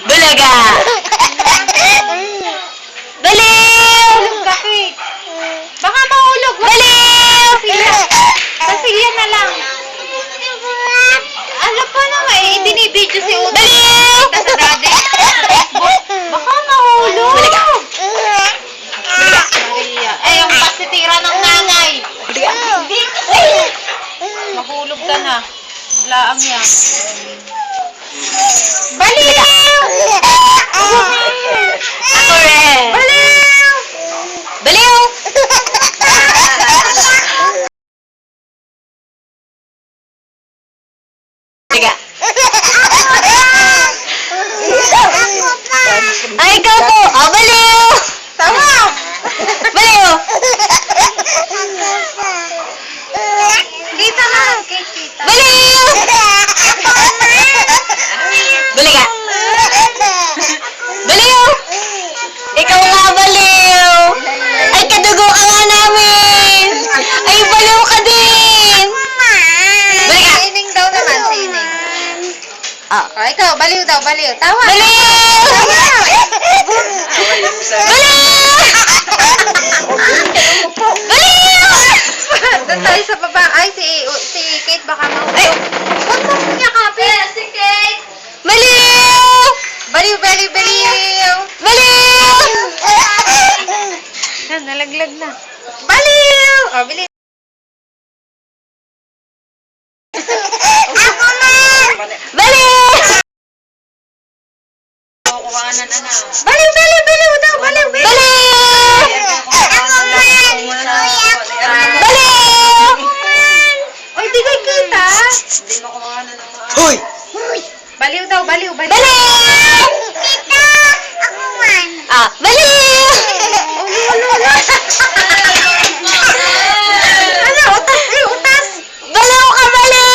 Bulaga! Baliw! Baka mahulog. Baliw! Sa silya na lang. Alam ko naman eh, binibidyo si Uto. Baliw! Sa dati. Baka mahulog. Bulaga! Maria. Eh, yung pasitira ng nanay. Mahulog ka na. Laang yan. Baliw! Ako rin! Baliw! Baliw! Bulaga! Ay, ikaw po! Ah, baliw! Tama! Baliw! Kita na. Kita. Baliw! Bulaga! Baliw! Ikaw nga baliw! Ay, kadugo ka nga namin! Ay, baliw ka din! Bulaga! Sining daw naman, sining. Ah. Oh, ikaw, baliw daw, baliw. Tawa. Baliw! Baliw! Doon tayo sa baba. Ay, si Kate baka mahulog. Huwag mo niya kapit. Si Kate. Baliw! Baliw, baliw, baliw. Baliw! Yan, nalaglag na. Baliw! Oh, baliw. Baliw! Kukuhanan na na. Baliw, baliw, baliw daw. Baliw, baliw. Baliw! Baliw! Oy, di kay kita. Hindi mo kumahanan ng mga... Hoy! Baliw daw, baliw, baliw. Baliw! Kita! Ako man. Ah, baliw! Ano, utas eh, utas. Baliw ka, baliw!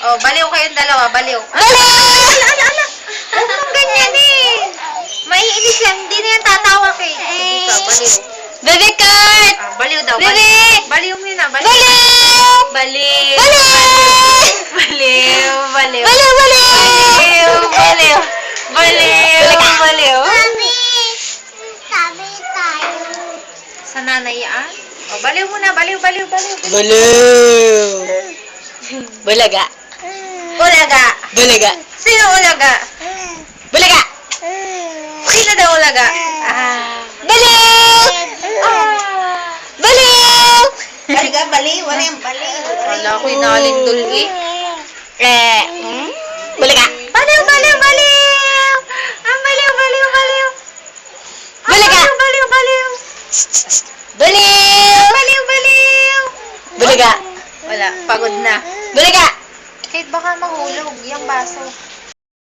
Oh, baliw kayong dalawa, baliw. Baliw! Ala. Huwag mong ganyan eh. Maiinis yan, hindi na yan tatawa kay. Sige ka, baliw. Baby Kurt! Ah, baliw daw, Bebe! baliw. Baliw mo na, baliw. Baliw! Baliw. Baliw! Baliw, baliw. Baliw, baliw! Baliw, baliw. Baliw, baliw. Sabi tayo. Sa nanay yan? Oh, baliw mo na, baliw, baliw, baliw. Baliw! Bulaga! Ulaga. Bulaga! Sino ulaga? Bulaga! Sino daw ulaga? Ah. Baliw! Baliw! Baliga, bali, wala yung bali. Wala ko inalindol eh. Bulaga! Baliw, baliw, baliw! Ah, baliw, baliw, baliw! Ah, Bulaga! Baliw, baliw, baliw! Baliw! Baliw, baliw! Bulaga! Wala, pagod na. Bulaga! Kahit baka mahulog yung baso.